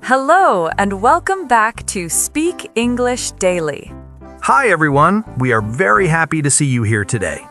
Hello, and welcome back to Speak English Daily. Hi, everyone. We are very happy to see you here today.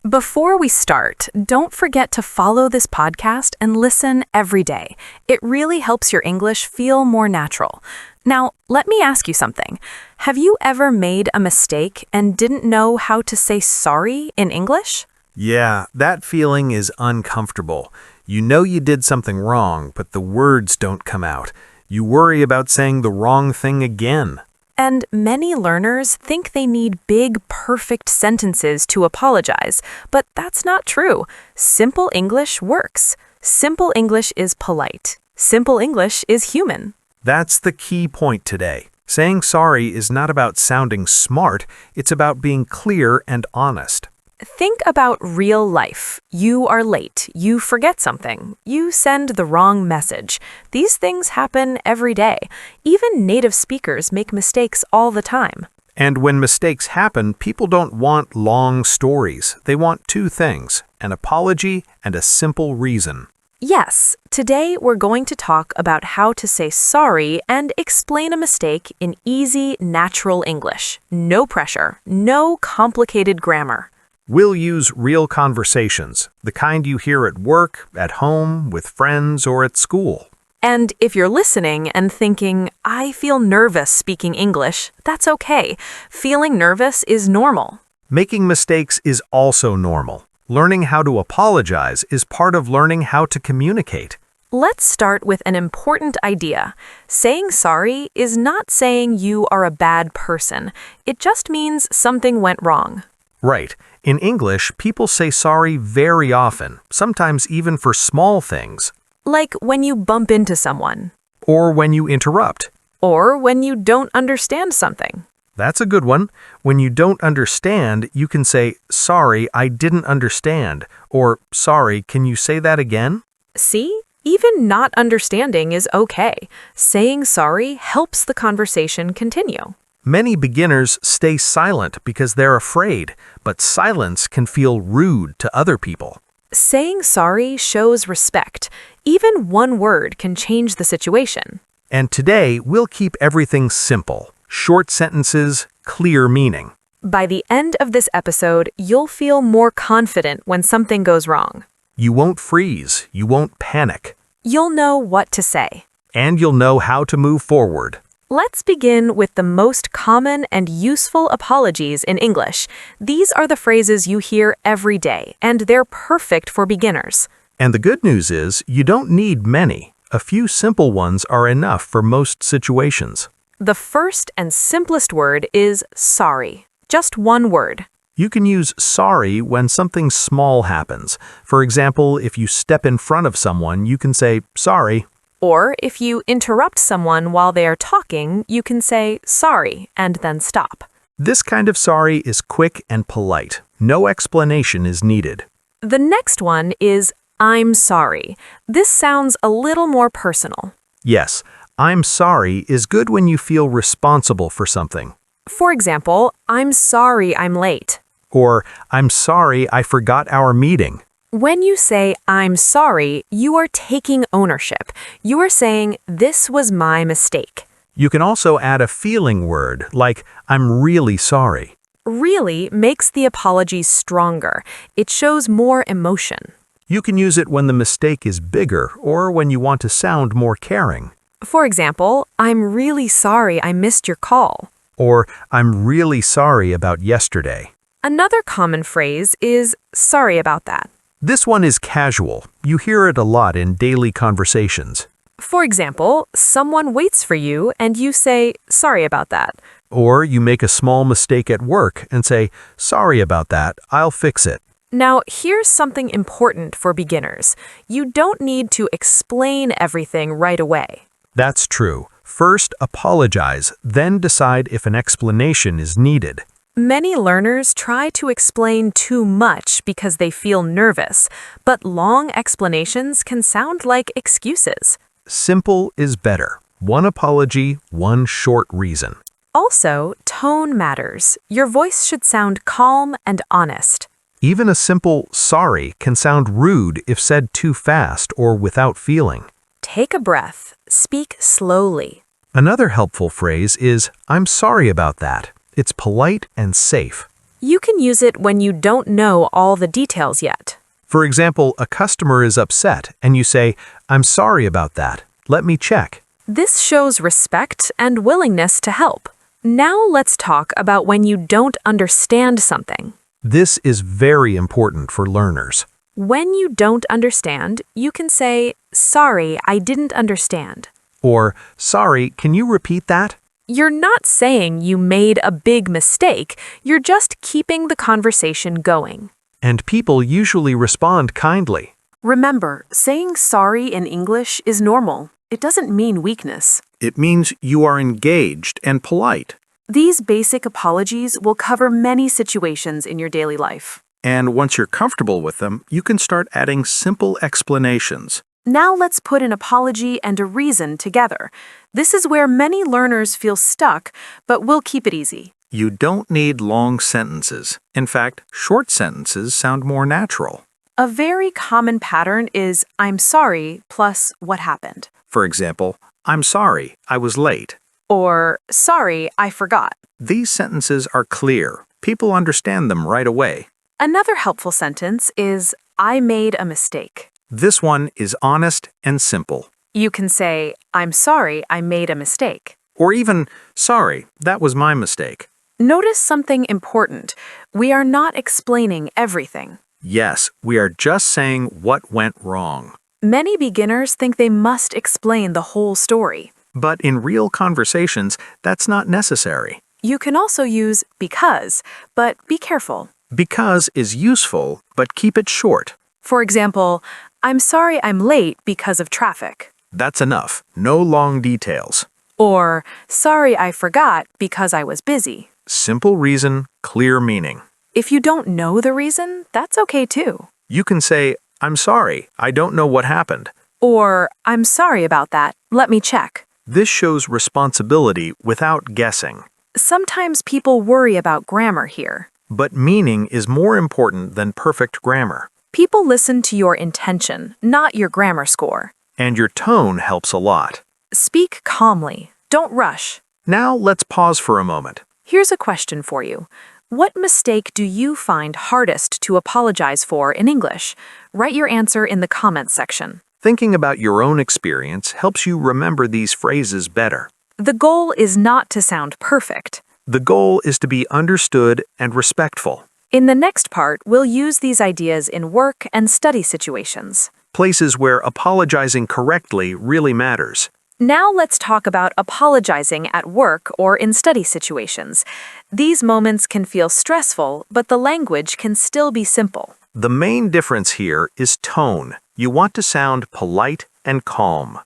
Before we start, don't forget to follow this podcast and listen every day. It really helps your English feel more natural. Now, let me ask you something. Have you ever made a mistake and didn't know how to say sorry in English? Yeah, that feeling is uncomfortable. You know you did something wrong, but the words don't come out. You worry about saying the wrong thing again. And many learners think they need big, perfect sentences to apologize, but that's not true. Simple English works. Simple English is polite. Simple English is human. That's the key point today. Saying sorry is not about sounding smart, it's about being clear and honest. Think about real life. You are late. You forget something. You send the wrong message. These things happen every day. Even native speakers make mistakes all the time. And when mistakes happen, people don't want long stories. They want two things, an apology and a simple reason. Yes, today we're going to talk about how to say sorry and explain a mistake in easy, natural English. No pressure, no complicated grammar. We'll use real conversations, the kind you hear at work, at home, with friends, or at school. And if you're listening and thinking, I feel nervous speaking English, that's okay. Feeling nervous is normal. Making mistakes is also normal. Learning how to apologize is part of learning how to communicate. Let's start with an important idea. Saying sorry is not saying you are a bad person. It just means something went wrong. Right. In English, people say sorry very often, sometimes even for small things. Like when you bump into someone. Or when you interrupt. Or when you don't understand something. That's a good one. When you don't understand, you can say, sorry, I didn't understand. Or, sorry, can you say that again? See? Even not understanding is okay. Saying sorry helps the conversation continue. Many beginners stay silent because they're afraid, but silence can feel rude to other people. Saying sorry shows respect. Even one word can change the situation. And today, we'll keep everything simple. Short sentences, clear meaning. By the end of this episode, you'll feel more confident when something goes wrong. You won't freeze. You won't panic. You'll know what to say. And you'll know how to move forward. Let's begin with the most common and useful apologies in English. These are the phrases you hear every day, and they're perfect for beginners. And the good news is, you don't need many. A few simple ones are enough for most situations. The first and simplest word is sorry. Just one word. You can use sorry when something small happens. For example, if you step in front of someone, you can say sorry. Or if you interrupt someone while they are talking, you can say sorry and then stop. This kind of sorry is quick and polite. No explanation is needed. The next one is I'm sorry. This sounds a little more personal. Yes, I'm sorry is good when you feel responsible for something. For example, I'm sorry I'm late. Or, I'm sorry I forgot our meeting. When you say I'm sorry, you are taking ownership. You are saying this was my mistake. You can also add a feeling word, like I'm really sorry. Really makes the apology stronger. It shows more emotion. You can use it when the mistake is bigger or when you want to sound more caring. For example, I'm really sorry I missed your call. Or, I'm really sorry about yesterday. Another common phrase is sorry about that. This one is casual. You hear it a lot in daily conversations. For example, someone waits for you and you say, sorry about that. Or you make a small mistake at work and say, sorry about that, I'll fix it. Now, here's something important for beginners. You don't need to explain everything right away. That's true. First, apologize, then decide if an explanation is needed. Many learners try to explain too much because they feel nervous, but long explanations can sound like excuses. Simple is better. One apology, one short reason. Also, tone matters. Your voice should sound calm and honest. Even a simple sorry can sound rude if said too fast or without feeling. Take a breath. Speak slowly. Another helpful phrase is, I'm sorry about that. It's polite and safe. You can use it when you don't know all the details yet. For example, a customer is upset and you say, I'm sorry about that. Let me check. This shows respect and willingness to help. Now let's talk about when you don't understand something. This is very important for learners. When you don't understand, you can say, sorry, I didn't understand. Or, sorry, can you repeat that? You're not saying you made a big mistake, you're just keeping the conversation going. And people usually respond kindly. Remember, saying sorry in English is normal. It doesn't mean weakness. It means you are engaged and polite. These basic apologies will cover many situations in your daily life. And once you're comfortable with them, you can start adding simple explanations. Now let's put an apology and a reason together. This is where many learners feel stuck, but we'll keep it easy. You don't need long sentences. In fact, short sentences sound more natural. A very common pattern is I'm sorry plus what happened. For example, I'm sorry, I was late. Or sorry, I forgot. These sentences are clear. People understand them right away. Another helpful sentence is I made a mistake. This one is honest and simple. You can say, I'm sorry, I made a mistake. Or even, sorry, that was my mistake. Notice something important. We are not explaining everything. Yes, we are just saying what went wrong. Many beginners think they must explain the whole story. But in real conversations, that's not necessary. You can also use because, but be careful. Because is useful, but keep it short. For example, I'm sorry I'm late because of traffic. That's enough. No long details. Or, sorry I forgot because I was busy. Simple reason, clear meaning. If you don't know the reason, that's okay too. You can say, I'm sorry, I don't know what happened. Or, I'm sorry about that, let me check. This shows responsibility without guessing. Sometimes people worry about grammar here. But meaning is more important than perfect grammar. People listen to your intention, not your grammar score. And your tone helps a lot. Speak calmly. Don't rush. Now let's pause for a moment. Here's a question for you. What mistake do you find hardest to apologize for in English? Write your answer in the comments section. Thinking about your own experience helps you remember these phrases better. The goal is not to sound perfect. The goal is to be understood and respectful. In the next part, we'll use these ideas in work and study situations. Places where apologizing correctly really matters. Now let's talk about apologizing at work or in study situations. These moments can feel stressful, but the language can still be simple. The main difference here is tone. You want to sound polite and calm.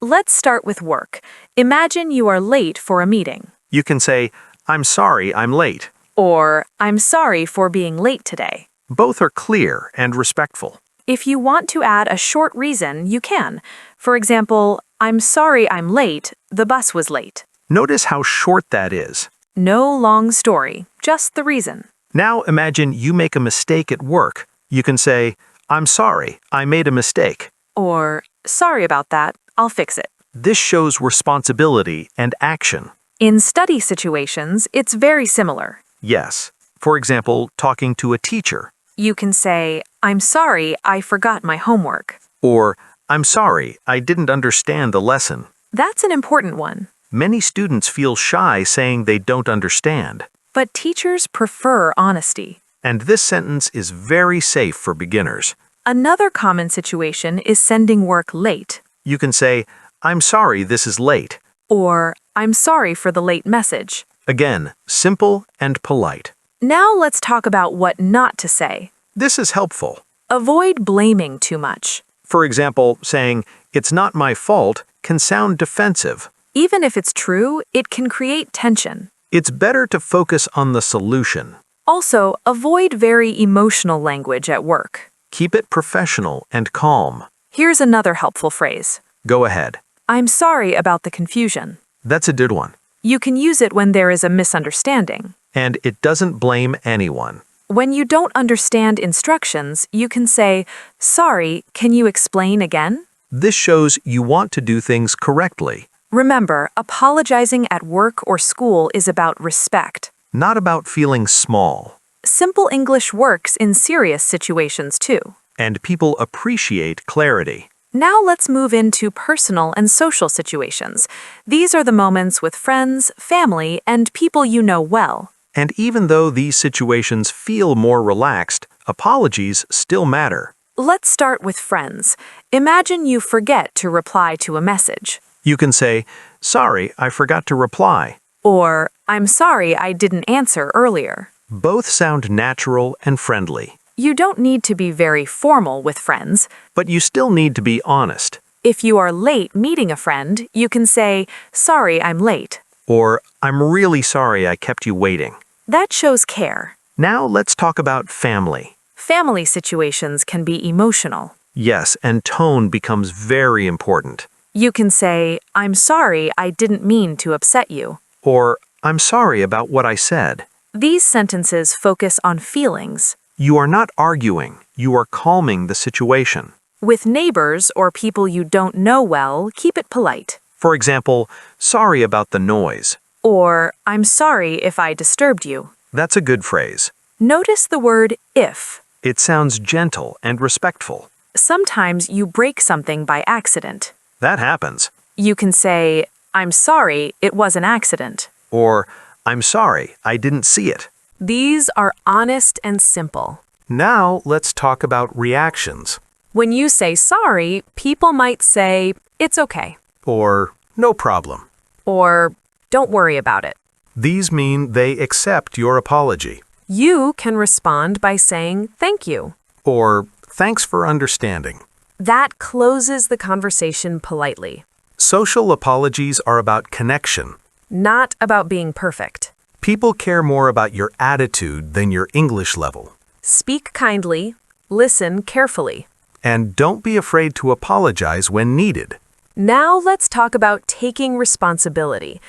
Let's start with work. Imagine you are late for a meeting. You can say, I'm sorry I'm late. Or, I'm sorry for being late today. Both are clear and respectful. If you want to add a short reason, you can. For example, I'm sorry I'm late, the bus was late. Notice how short that is. No long story, just the reason. Now imagine you make a mistake at work. You can say, I'm sorry, I made a mistake. Or, sorry about that, I'll fix it. This shows responsibility and action. In study situations, it's very similar. Yes. For example, talking to a teacher. You can say, I'm sorry, I forgot my homework. Or, I'm sorry, I didn't understand the lesson. That's an important one. Many students feel shy saying they don't understand. But teachers prefer honesty. And this sentence is very safe for beginners. Another common situation is sending work late. You can say, I'm sorry this is late. Or, I'm sorry for the late message. Again, simple and polite. Now let's talk about what not to say. This is helpful. Avoid blaming too much. For example, saying, it's not my fault can sound defensive. Even if it's true, it can create tension. It's better to focus on the solution. Also, avoid very emotional language at work. Keep it professional and calm. Here's another helpful phrase. Go ahead. I'm sorry about the confusion. That's a good one. You can use it when there is a misunderstanding. And it doesn't blame anyone. When you don't understand instructions, you can say, "Sorry, can you explain again?" This shows you want to do things correctly, Remember, apologizing at work or school is about respect. not about feeling small. Simple English works in serious situations too. And people appreciate clarity. Now let's move into personal and social situations. These are the moments with friends, family, and people you know well. And even though these situations feel more relaxed, apologies still matter. Let's start with friends. Imagine you forget to reply to a message. You can say, "Sorry, I forgot to reply." Or, "I'm sorry I didn't answer earlier." Both sound natural and friendly, You don't need to be very formal with friends. but you still need to be honest. If you are late meeting a friend, you can say, "Sorry, I'm late." Or, "I'm really sorry I kept you waiting." That shows care. Now let's talk about family. Family situations can be emotional. Yes, and tone becomes very important. You can say, "I'm sorry I didn't mean to upset you." Or, "I'm sorry about what I said." These sentences focus on feelings. You are not arguing, you are calming the situation. With neighbors or people you don't know well, keep it polite. For example, "Sorry about the noise." Or, "I'm sorry if I disturbed you." That's a good phrase. Notice the word if. It sounds gentle and respectful. Sometimes you break something by accident. That happens. You can say, "I'm sorry, it was an accident." Or, "I'm sorry, I didn't see it." These are honest and simple. Now let's talk about reactions. When you say sorry, people might say, "It's okay," Or, no problem. or "Don't worry about it." These mean they accept your apology. You can respond by saying "Thank you." Or, thanks for understanding. That closes the conversation politely, Social apologies are about connection. not about being perfect. People care more about your attitude than your English level. Speak kindly, listen carefully. And don't be afraid to apologize when needed. Now let's talk about taking responsibility.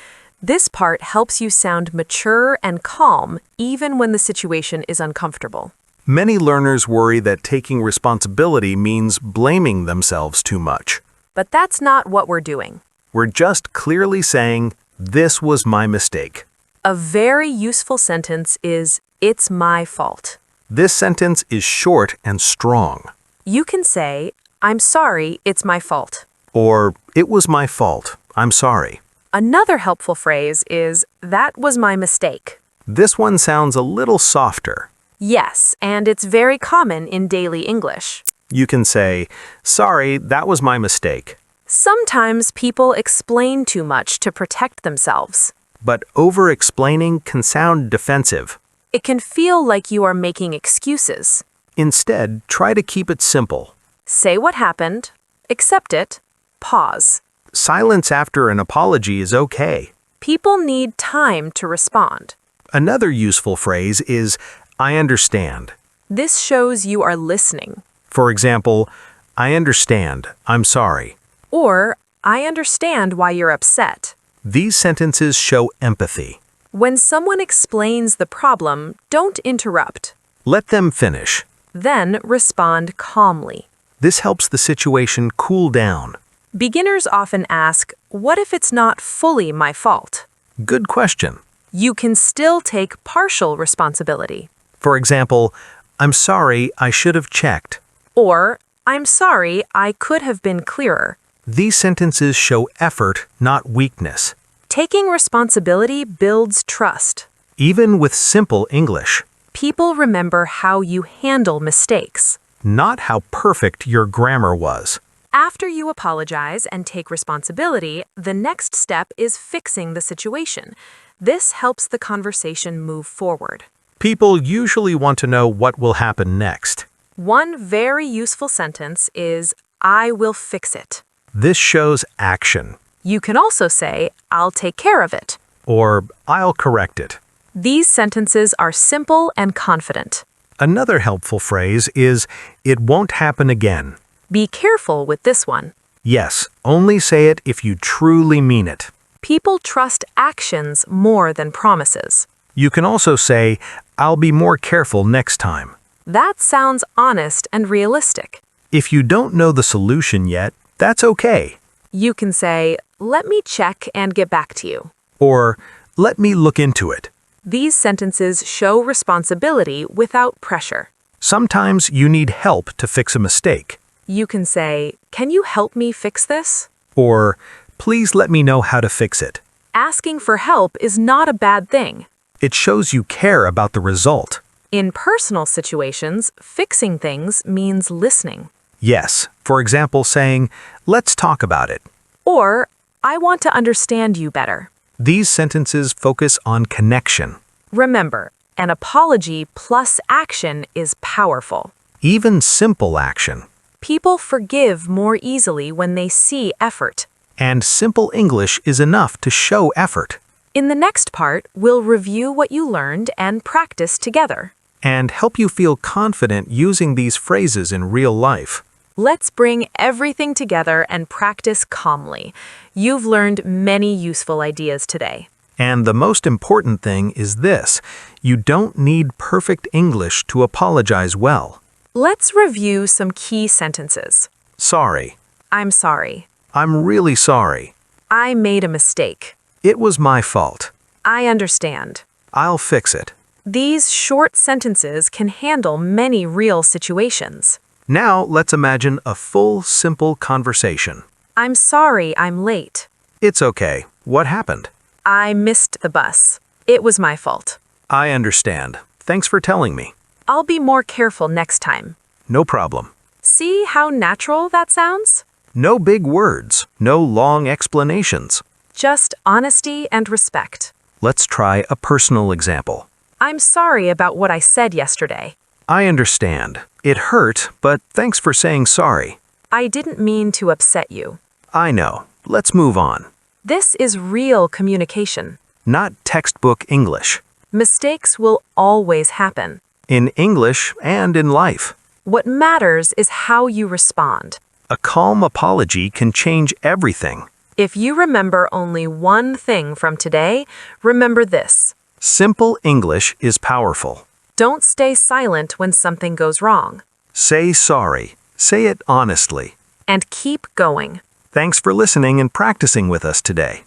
This part helps you sound mature and calm even when the situation is uncomfortable. Many learners worry that taking responsibility means blaming themselves too much. But that's not what we're doing. We're just clearly saying, this was my mistake. A very useful sentence is, "It's my fault." This sentence is short and strong. You can say, "I'm sorry, it's my fault." Or, it was my fault. I'm sorry. Another helpful phrase is, "That was my mistake." This one sounds a little softer. Yes, and it's very common in daily English. You can say, sorry, that was my mistake. Sometimes people explain too much to protect themselves. But over-explaining can sound defensive. It can feel like you are making excuses. Instead, try to keep it simple. Say what happened, accept it, pause. Silence after an apology is okay. People need time to respond. Another useful phrase is, I understand. This shows you are listening. For example, I understand. I'm sorry. Or, "I understand why you're upset." These sentences show empathy. When someone explains the problem, don't interrupt. Let them finish. Then respond calmly. This helps the situation cool down. Beginners often ask, "What if it's not fully my fault?" Good question. You can still take partial responsibility. For example, I'm sorry, I should have checked. Or, "I'm sorry, I could have been clearer." These sentences show effort, not weakness. Taking responsibility builds trust. Even with simple English, People remember how you handle mistakes. not how perfect your grammar was. After you apologize and take responsibility, the next step is fixing the situation. This helps the conversation move forward. People usually want to know what will happen next. One very useful sentence is, "I will fix it." This shows action. You can also say, "I'll take care of it." Or, I'll correct it. These sentences are simple and confident. Another helpful phrase is, it won't happen again. Be careful with this one. Yes, only say it if you truly mean it. People trust actions more than promises. You can also say, I'll be more careful next time. That sounds honest and realistic. If you don't know the solution yet, that's okay. You can say, let me check and get back to you. Or, let me look into it. These sentences show responsibility without pressure. Sometimes you need help to fix a mistake. You can say, can you help me fix this? Or, please let me know how to fix it. Asking for help is not a bad thing. It shows you care about the result. In personal situations, fixing things means listening. Yes, for example, saying, let's talk about it. Or, I want to understand you better. These sentences focus on connection. Remember, an apology plus action is powerful. Even simple action. People forgive more easily when they see effort. And simple English is enough to show effort. In the next part, we'll review what you learned and practice together. And help you feel confident using these phrases in real life. Let's bring everything together and practice calmly. You've learned many useful ideas today. And the most important thing is this: you don't need perfect English to apologize well. Let's review some key sentences. Sorry. I'm sorry. I'm really sorry. I made a mistake. It was my fault. I understand. I'll fix it. These short sentences can handle many real situations. Now let's imagine a full, simple conversation. I'm sorry I'm late. It's okay. What happened? I missed the bus. It was my fault. I understand. Thanks for telling me. I'll be more careful next time. No problem. See how natural that sounds? No big words, no long explanations. Just honesty and respect. Let's try a personal example. I'm sorry about what I said yesterday. I understand. It hurt, but thanks for saying sorry. I didn't mean to upset you. I know. Let's move on. This is real communication. Not textbook English. Mistakes will always happen. In English and in life. What matters is how you respond. A calm apology can change everything. If you remember only one thing from today, remember this. Simple English is powerful. Don't stay silent when something goes wrong. Say sorry. Say it honestly. And keep going. Thanks for listening and practicing with us today.